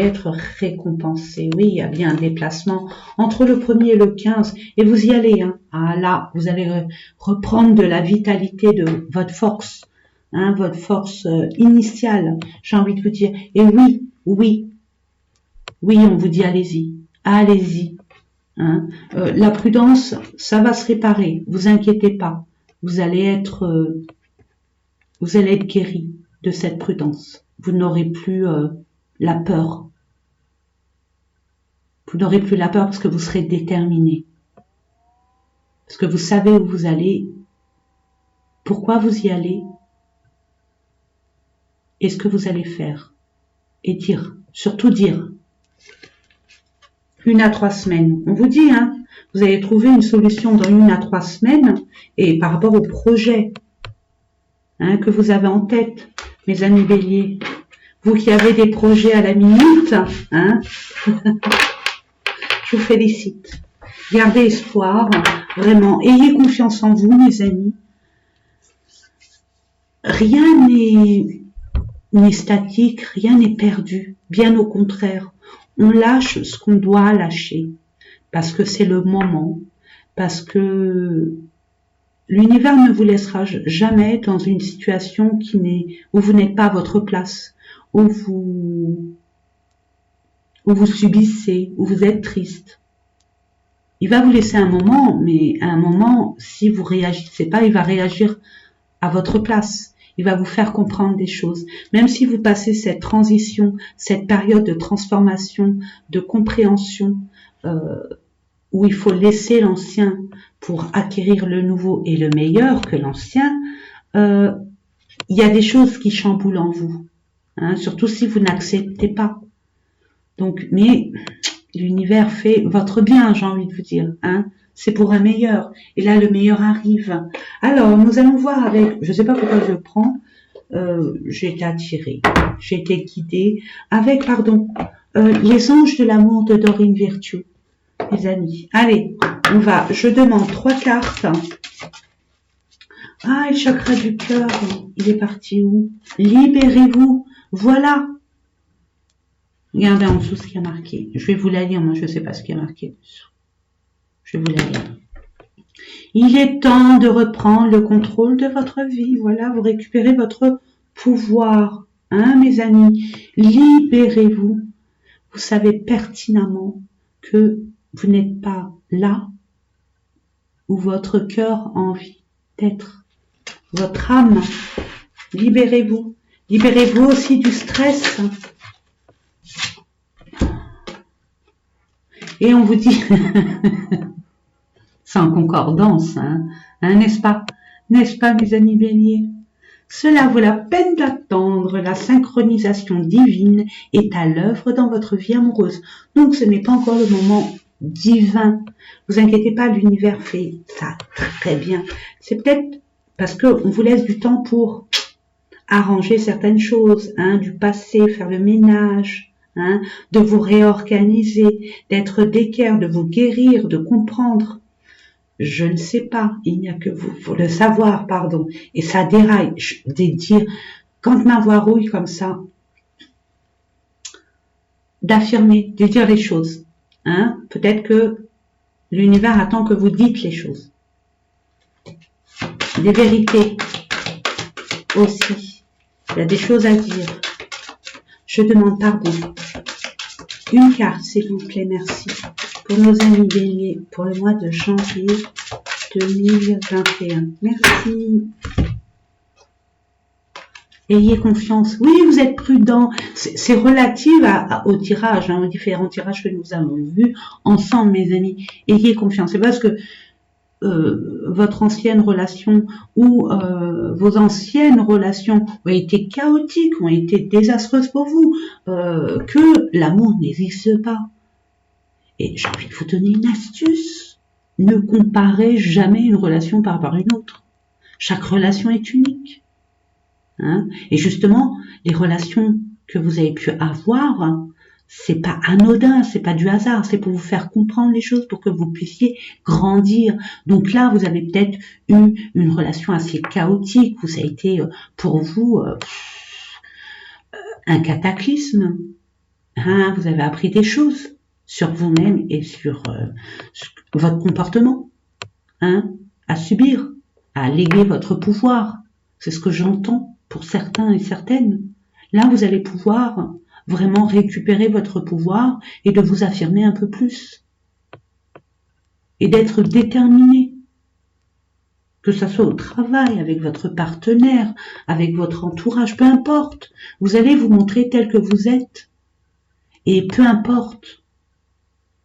être récompensé. Oui, il y a bien un déplacement entre le 1er et le 15, et vous y allez. Hein. Ah là, vous allez reprendre de la vitalité de votre force, hein, votre force initiale, j'ai envie de vous dire. Et oui, on vous dit allez-y, allez-y. Hein. La prudence, ça va se réparer, vous inquiétez pas. Vous allez être guéri de cette prudence. Vous n'aurez plus la peur. Vous n'aurez plus la peur parce que vous serez déterminé. Parce que vous savez où vous allez, pourquoi vous y allez, et ce que vous allez faire. Et dire, surtout dire. 1 à 3 semaines. On vous dit, hein, vous allez trouver une solution dans 1 à 3 semaines, et par rapport au projet hein, que vous avez en tête, mes amis béliers, vous qui avez des projets à la minute, hein, je vous félicite. Gardez espoir, vraiment, ayez confiance en vous, mes amis. Rien n'est statique, rien n'est perdu, bien au contraire. On lâche ce qu'on doit lâcher, parce que c'est le moment, parce que l'univers ne vous laissera jamais dans une situation où vous n'êtes pas à votre place, où vous subissez, où vous êtes triste. Il va vous laisser un moment, mais à un moment, si vous réagissez pas, il va réagir à votre place. Il va vous faire comprendre des choses. Même si vous passez cette transition, cette période de transformation, de compréhension, où il faut laisser l'ancien pour acquérir le nouveau et le meilleur que l'ancien, il y a des choses qui chamboulent en vous, hein, surtout si vous n'acceptez pas. Donc, mais l'univers fait votre bien, j'ai envie de vous dire, hein, c'est pour un meilleur. Et là, le meilleur arrive. Alors, nous allons voir avec, je ne sais pas pourquoi je le prends, j'ai été attirée, j'ai été guidée avec, les anges de l'amour de Dorine Virtue. Les amis, allez, on va, je demande 3 cartes. Ah, le chakra du cœur, il est parti où? Libérez-vous, voilà. Regardez en dessous ce qu'il y a marqué. Je vais vous la lire, moi je ne sais pas ce qu'il y a marqué dessous. Je vais vous la lire. Il est temps de reprendre le contrôle de votre vie, voilà, vous récupérez votre pouvoir, hein mes amis. Libérez-vous. Vous savez pertinemment que vous n'êtes pas là où votre cœur a envie d'être. Votre âme, libérez-vous. Libérez-vous aussi du stress. Et on vous dit, c'est en concordance, hein, n'est-ce pas, mes amis béliers? Cela vaut la peine d'attendre, la synchronisation divine est à l'œuvre dans votre vie amoureuse. Donc ce n'est pas encore le moment divin. Vous inquiétez pas, l'univers fait ça très bien. C'est peut-être parce qu'on vous laisse du temps pour arranger certaines choses, hein, du passé, faire le ménage, hein, de vous réorganiser, d'être d'équerre, de vous guérir, de comprendre. Je ne sais pas, il n'y a que vous pour le savoir, pardon. Et ça déraille, de dire, quand ma voix rouille comme ça, d'affirmer, de dire les choses. Hein, peut-être que l'univers attend que vous dites les choses. Des vérités aussi. Il y a des choses à dire. Je demande pardon. Une carte, s'il vous plaît, merci. Pour nos amis béliers, pour le mois de janvier 2021. Merci. Ayez confiance. Oui, vous êtes prudent. C'est relatif au tirage, hein, aux différents tirages que nous avons vus ensemble, mes amis. Ayez confiance. C'est parce que votre ancienne relation ou vos anciennes relations ont été chaotiques, ont été désastreuses pour vous, que l'amour n'existe pas. Et j'ai envie de vous donner une astuce. Ne comparez jamais une relation par rapport à une autre. Chaque relation est unique. Hein, et justement, les relations que vous avez pu avoir, c'est pas anodin, c'est pas du hasard, c'est pour vous faire comprendre les choses, pour que vous puissiez grandir. Donc là, vous avez peut-être eu une relation assez chaotique, où ça a été pour vous un cataclysme. Hein, vous avez appris des choses sur vous-même et sur votre comportement, hein, à subir, à léguer votre pouvoir. C'est ce que j'entends pour certains et certaines. Là, vous allez pouvoir vraiment récupérer votre pouvoir et de vous affirmer un peu plus. Et d'être déterminé. Que ça soit au travail, avec votre partenaire, avec votre entourage, peu importe. Vous allez vous montrer tel que vous êtes. Et peu importe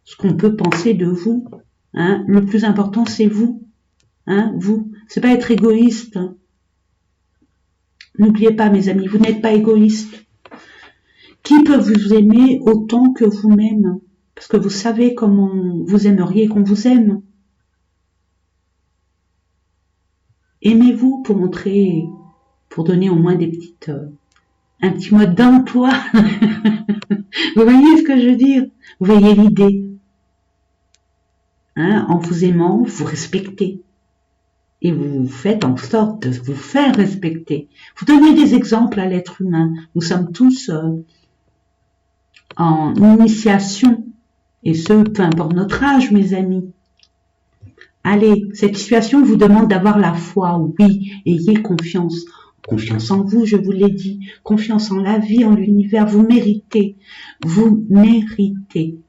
ce qu'on peut penser de vous, hein, le plus important c'est vous. Hein, vous. C'est pas être égoïste. Hein. N'oubliez pas, mes amis, vous n'êtes pas égoïste. Qui peut vous aimer autant que vous-même? Parce que vous savez comment vous aimeriez qu'on vous aime. Aimez-vous pour montrer, pour donner au moins des petites, un petit mode d'emploi. Vous voyez ce que je veux dire? Vous voyez l'idée. Hein, en vous aimant, vous respectez. Et vous faites en sorte de vous faire respecter. Vous donnez des exemples à l'être humain. Nous sommes tous en initiation. Et ce, peu importe notre âge, mes amis. Allez, cette situation vous demande d'avoir la foi. Oui, ayez confiance. Confiance en vous, je vous l'ai dit. Confiance en la vie, en l'univers. Vous méritez. Vous méritez.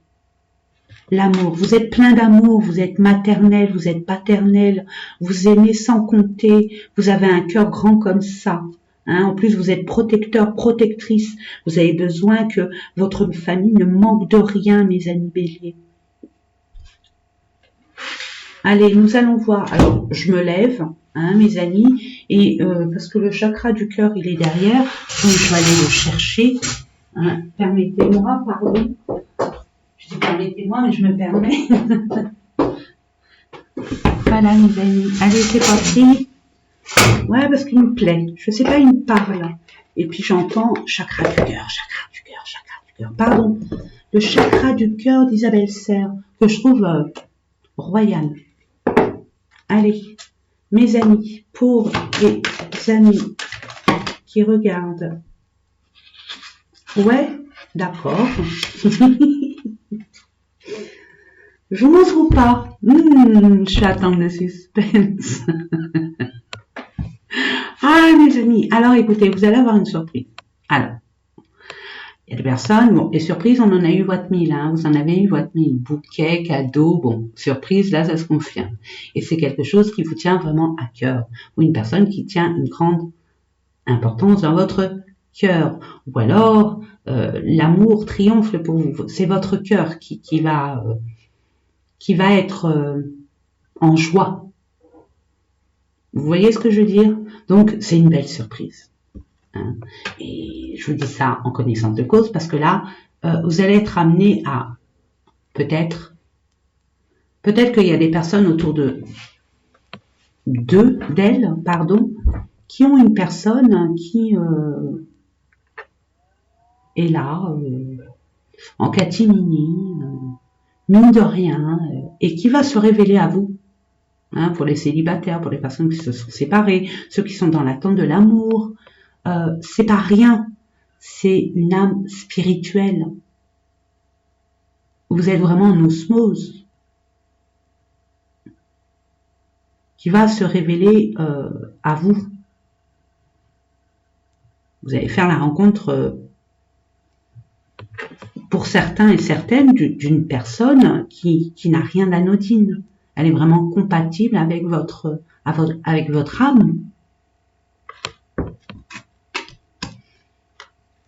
L'amour, vous êtes plein d'amour, vous êtes maternel, vous êtes paternel, vous aimez sans compter, vous avez un cœur grand comme ça. Hein, en plus, vous êtes protecteur, protectrice, vous avez besoin que votre famille ne manque de rien, mes amis béliers. Allez, nous allons voir. Alors, je me lève, hein, mes amis, et parce que le chakra du cœur, il est derrière, donc je vais aller le chercher. Hein, permettez-moi, pardon. Je dis permettez-moi, mais je me permets. Voilà, mes amis. Allez, c'est parti. Ouais, parce qu'il me plaît. Je sais pas, il me parle. Et puis j'entends chakra du cœur, chakra du cœur, chakra du cœur. Pardon. Le chakra du cœur d'Isabelle Serre, que je trouve royal. Allez, mes amis, pour les amis qui regardent. Ouais, d'accord. Je vous montre pas. Je suis à attendre le suspense. Ah, mes amis. Alors, écoutez, vous allez avoir une surprise. Alors, il y a des personnes, bon, et surprise, on en a eu votre mille, hein. Vous en avez eu votre mille. Bouquet, cadeau, bon, surprise, là, ça se confirme. Et c'est quelque chose qui vous tient vraiment à cœur. Ou une personne qui tient une grande importance dans votre cœur. Ou alors, l'amour triomphe pour vous. C'est votre cœur qui va être en joie. Vous voyez ce que je veux dire? Donc, c'est une belle surprise. Hein. Et je vous dis ça en connaissance de cause parce que là, vous allez être amené à peut-être qu'il y a des personnes autour d'elles, qui ont une personne qui est là, en catimini, mine de rien, et qui va se révéler à vous. Hein, pour les célibataires, pour les personnes qui se sont séparées, ceux qui sont dans l'attente de l'amour, c'est pas rien, c'est une âme spirituelle. Vous êtes vraiment en osmose qui va se révéler à vous. Vous allez faire la rencontre pour certains et certaines d'une personne qui n'a rien d'anodine. Elle est vraiment compatible avec votre âme.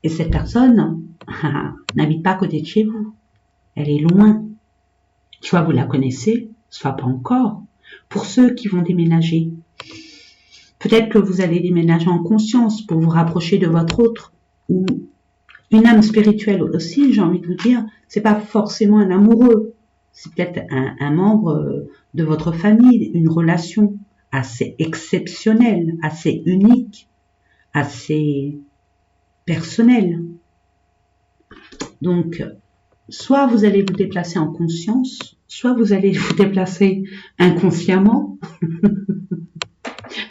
Et cette personne n'habite pas à côté de chez vous. Elle est loin. Soit vous la connaissez, soit pas encore. Pour ceux qui vont déménager, peut-être que vous allez déménager en conscience pour vous rapprocher de votre autre, ou une âme spirituelle aussi, j'ai envie de vous dire, c'est pas forcément un amoureux, c'est peut-être un membre de votre famille, une relation assez exceptionnelle, assez unique, assez personnelle. Donc, soit vous allez vous déplacer en conscience, soit vous allez vous déplacer inconsciemment.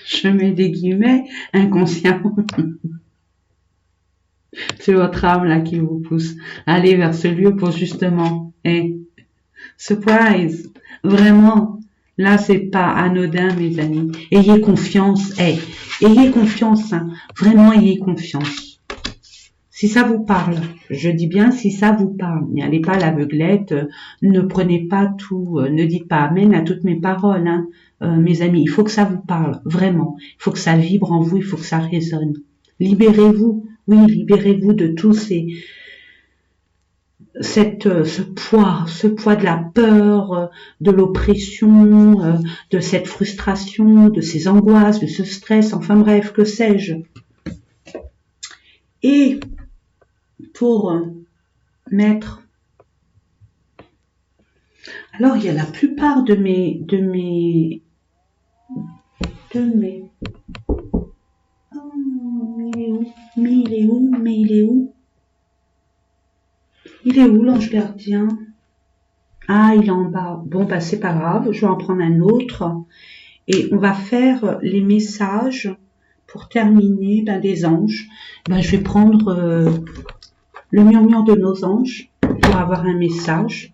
Je mets des guillemets, inconsciemment. C'est votre âme là qui vous pousse à aller vers ce lieu pour justement, surprise, vraiment, là c'est pas anodin mes amis. Ayez confiance, ayez confiance, hein. Vraiment ayez confiance. Si ça vous parle, je dis bien si ça vous parle, n'y allez pas à l'aveuglette, ne prenez pas tout, ne dites pas amen à toutes mes paroles, hein, mes amis. Il faut que ça vous parle, vraiment. Il faut que ça vibre en vous, il faut que ça résonne. Libérez-vous, oui, libérez-vous de tous ce poids de la peur, de l'oppression, de cette frustration, de ces angoisses, de ce stress, enfin bref, que sais-je. Et pour mettre, alors il y a la plupart de mes, il est où l'ange gardien? Ah, il est en bas. Bon, bah c'est pas grave, je vais en prendre un autre. Et on va faire les messages pour terminer des anges. Je vais prendre le murmure de nos anges pour avoir un message.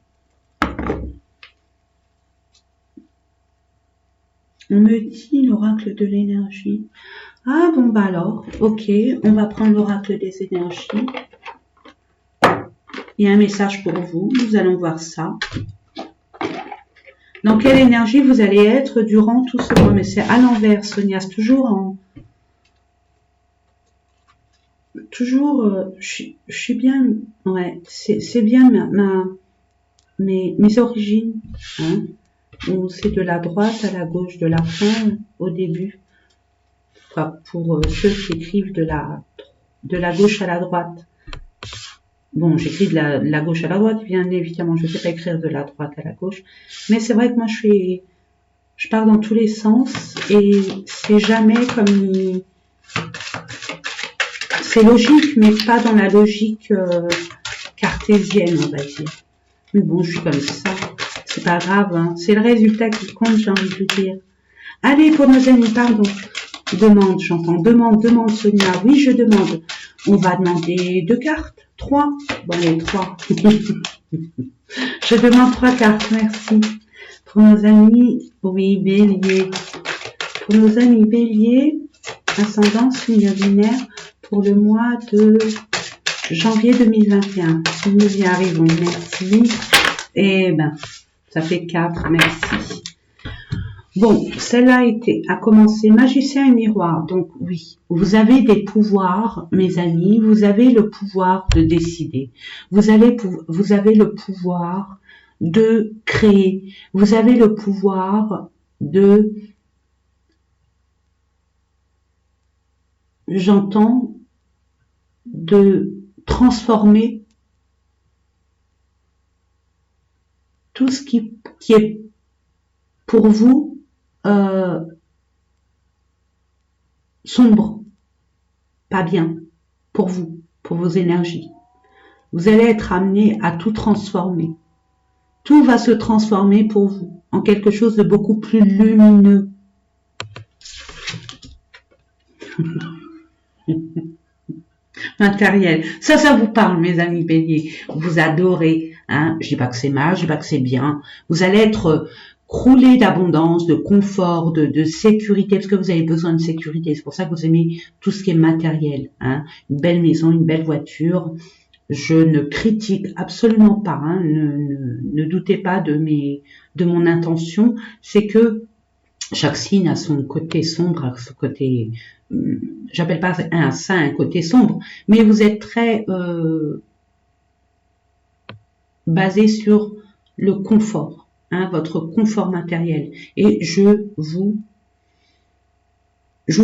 On me dit l'oracle de l'énergie. Ah bon, bah alors, ok, on va prendre l'oracle des énergies. Il y a un message pour vous, nous allons voir ça. Dans quelle énergie vous allez être durant tout ce mois? Mais c'est à l'envers, Sonia, c'est toujours je suis bien, ouais, c'est bien mes origines, hein, où c'est de la droite à la gauche, de la fin au début. Enfin, pour ceux qui écrivent de la gauche à la droite. Bon, j'écris de la gauche à la droite, bien évidemment, je ne sais pas écrire de la droite à la gauche, mais c'est vrai que moi je pars dans tous les sens et c'est jamais comme c'est logique, mais pas dans la logique cartésienne, on va dire. Mais bon, je suis comme ça, c'est pas grave, hein. C'est le résultat qui compte, j'ai envie de vous dire. Allez, pour nos amis, pardon. Demande, j'entends. Demande, Sonia. Oui, je demande. On va demander 2 cartes. 3. Bon, les 3. Je demande 3 cartes, merci. Pour nos amis, oui, Bélier. Pour nos amis Bélier, ascendance lunaire pour le mois de janvier 2021. Si nous y arrivons, merci. Eh ben, ça fait 4, merci. Bon, celle-là a commencé magicien et miroir. Donc oui, vous avez des pouvoirs, mes amis. Vous avez le pouvoir de décider. Vous avez le pouvoir de créer. Vous avez le pouvoir de, j'entends, de transformer tout ce qui est pour vous sombre, pas bien, pour vous, pour vos énergies. Vous allez être amené à tout transformer. Tout va se transformer pour vous en quelque chose de beaucoup plus lumineux. Matériel. Ça vous parle, mes amis Bélier. Vous adorez, hein. Je dis pas que c'est mal, je dis pas que c'est bien. Vous allez être croulé d'abondance, de confort, de sécurité, parce que vous avez besoin de sécurité. C'est pour ça que vous aimez tout ce qui est matériel, hein. Une belle maison, une belle voiture. Je ne critique absolument pas, hein. Ne doutez pas de mon intention. C'est que chaque signe a son côté sombre, a son côté, j'appelle pas un côté sombre, mais vous êtes très basé sur le confort. hein, votre confort matériel. Et je vous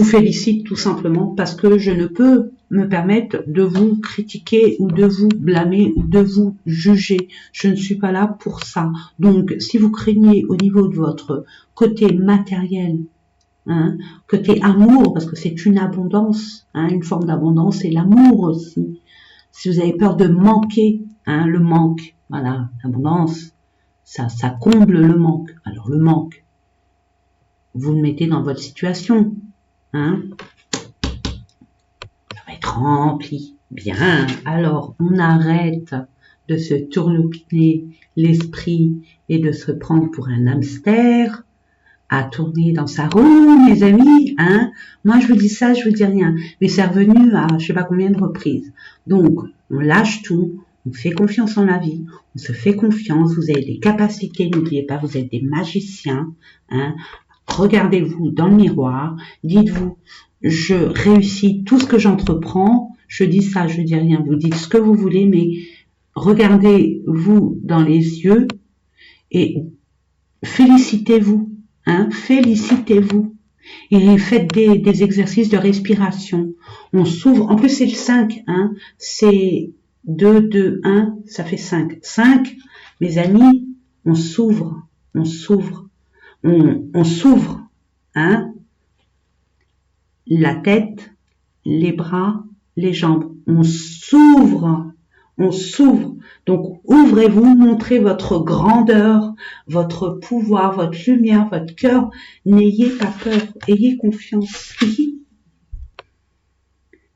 félicite tout simplement parce que je ne peux me permettre de vous critiquer ou de vous blâmer ou de vous juger. Je ne suis pas là pour ça. Donc, si vous craignez au niveau de votre côté matériel, hein, côté amour, parce que c'est une abondance, hein, une forme d'abondance, et l'amour aussi. Si vous avez peur de manquer, hein, le manque, voilà, l'abondance, ça comble le manque. Alors, le manque, vous le mettez dans votre situation, hein, ça va être rempli. Bien, alors on arrête de se tourner l'esprit et de se prendre pour un hamster à tourner dans sa roue, mes amis, hein. Moi, je vous dis ça, je vous dis rien. Mais c'est revenu à je sais pas combien de reprises. Donc, on lâche tout, on fait confiance en la vie, on se fait confiance, vous avez des capacités, n'oubliez pas, vous êtes des magiciens, hein. Regardez-vous dans le miroir, dites-vous, je réussis tout ce que j'entreprends, je dis ça, je dis rien, vous dites ce que vous voulez, mais regardez-vous dans les yeux et félicitez-vous, hein, félicitez-vous. Et faites des exercices de respiration. On s'ouvre, en plus c'est le 5, hein, c'est 2, 2, 1, ça fait 5. 5, mes amis, on s'ouvre, on s'ouvre. On s'ouvre, hein, la tête, les bras, les jambes, on s'ouvre, on s'ouvre. Donc ouvrez-vous, montrez votre grandeur, votre pouvoir, votre lumière, votre cœur. N'ayez pas peur, ayez confiance.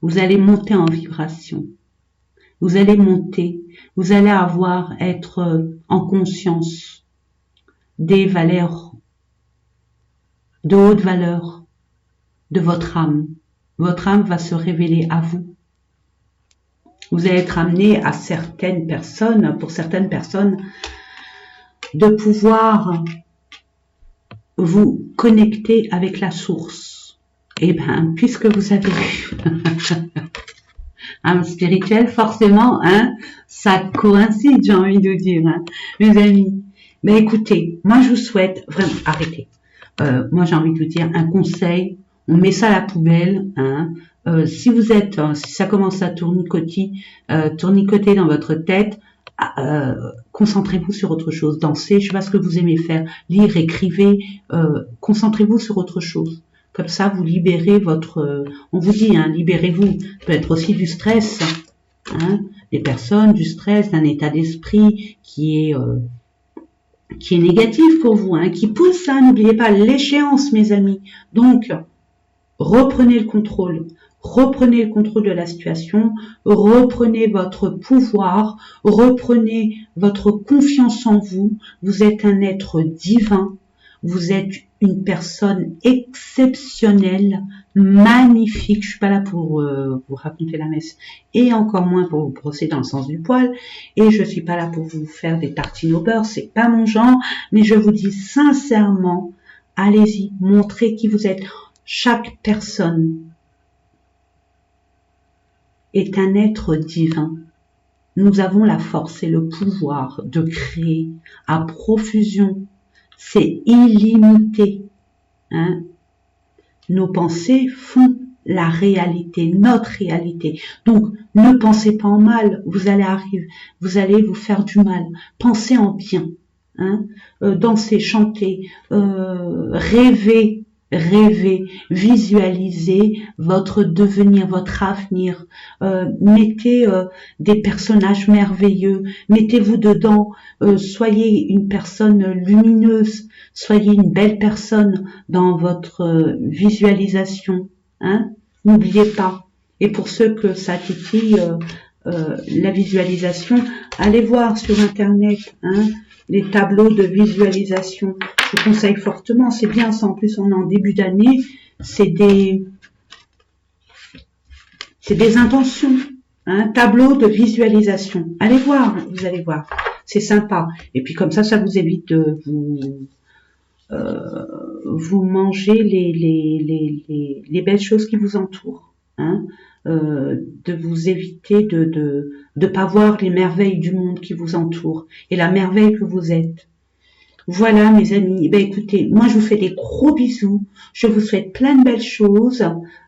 Vous allez monter en vibration. Vous allez monter, vous allez être en conscience des valeurs de haute valeur de votre âme. Votre âme va se révéler à vous. Vous allez être amené à certaines personnes, pour certaines personnes, de pouvoir vous connecter avec la source. Et bien, puisque vous avez eu âme spirituelle, forcément, hein, ça coïncide, j'ai envie de dire, hein, mes amis. Mais écoutez, moi je vous souhaite vraiment, arrêtez. Moi j'ai envie de vous dire un conseil, on met ça à la poubelle, hein. Si ça commence à tournicoter dans votre tête, concentrez-vous sur autre chose, dansez, je sais pas ce que vous aimez faire, lire, écrivez, concentrez-vous sur autre chose. Comme ça, vous libérez on vous dit, hein, libérez-vous, peut être aussi du stress, hein, des personnes, du stress, d'un état d'esprit qui est négatif pour vous, hein, qui pousse ça, n'oubliez pas l'échéance, mes amis. Donc, reprenez le contrôle de la situation, reprenez votre pouvoir, reprenez votre confiance en vous. Vous êtes un être divin, vous êtes une personne exceptionnelle, magnifique. Je suis pas là pour vous raconter la messe et encore moins pour vous brosser dans le sens du poil, et je suis pas là pour vous faire des tartines au beurre, c'est pas mon genre, mais je vous dis sincèrement, allez-y, montrez qui vous êtes. Chaque personne est un être divin. Nous avons la force et le pouvoir de créer à profusion. C'est illimité, hein. Nos pensées font la réalité, notre réalité. Donc, ne pensez pas en mal, vous allez vous faire du mal. Pensez en bien, hein. Dansez, chantez, rêvez, visualisez votre devenir, votre avenir. Mettez des personnages merveilleux, mettez-vous dedans, soyez une personne lumineuse, soyez une belle personne dans votre visualisation, hein. N'oubliez pas. Et pour ceux que ça titille, la visualisation, allez voir sur internet, hein, les tableaux de visualisation. Je vous conseille fortement, c'est bien ça. En plus, on est en début d'année, c'est des intentions, hein, tableau de visualisation. Allez voir, vous allez voir, c'est sympa. Et puis comme ça vous évite de vous manger les belles choses qui vous entourent, hein, de vous éviter de pas voir les merveilles du monde qui vous entoure et la merveille que vous êtes. Voilà, mes amis. Ben, écoutez, moi, je vous fais des gros bisous. Je vous souhaite plein de belles choses.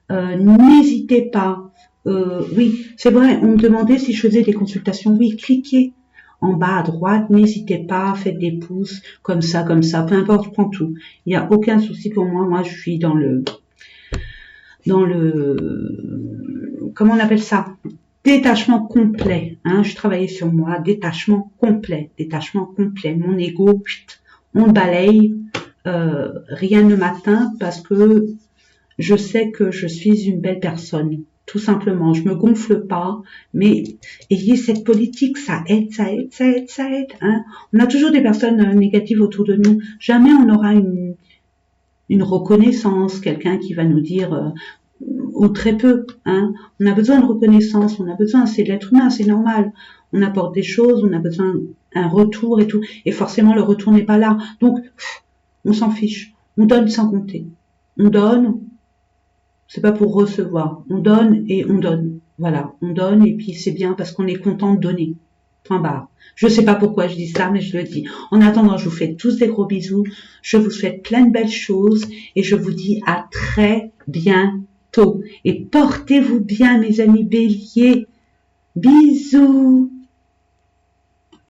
N'hésitez pas. Oui, c'est vrai, on me demandait si je faisais des consultations. Oui, cliquez en bas à droite. N'hésitez pas, faites des pouces, comme ça. Peu importe, je prends tout. Il n'y a aucun souci pour moi. Moi, je suis comment on appelle ça? Détachement complet. Hein, je travaillais sur moi. Détachement complet. Détachement complet. Mon ego, on le balaye. Rien ne m'atteint parce que je sais que je suis une belle personne. Tout simplement, je me gonfle pas, mais ayez cette politique, ça aide, ça aide, ça aide, ça aide. Hein. On a toujours des personnes négatives autour de nous. Jamais on aura une reconnaissance, quelqu'un qui va nous dire ou très peu. Hein. On a besoin de reconnaissance, on a besoin, c'est l'être humain, c'est normal. On apporte des choses, on a besoin d'un retour et tout, et forcément le retour n'est pas là. Donc, on s'en fiche. On donne sans compter. On donne, c'est pas pour recevoir. On donne et on donne. Voilà, on donne et puis c'est bien parce qu'on est content de donner. Point barre. Je sais pas pourquoi je dis ça, mais je le dis. En attendant, je vous fais tous des gros bisous. Je vous souhaite plein de belles choses et je vous dis à très bientôt. Et portez-vous bien, mes amis béliers. Bisous.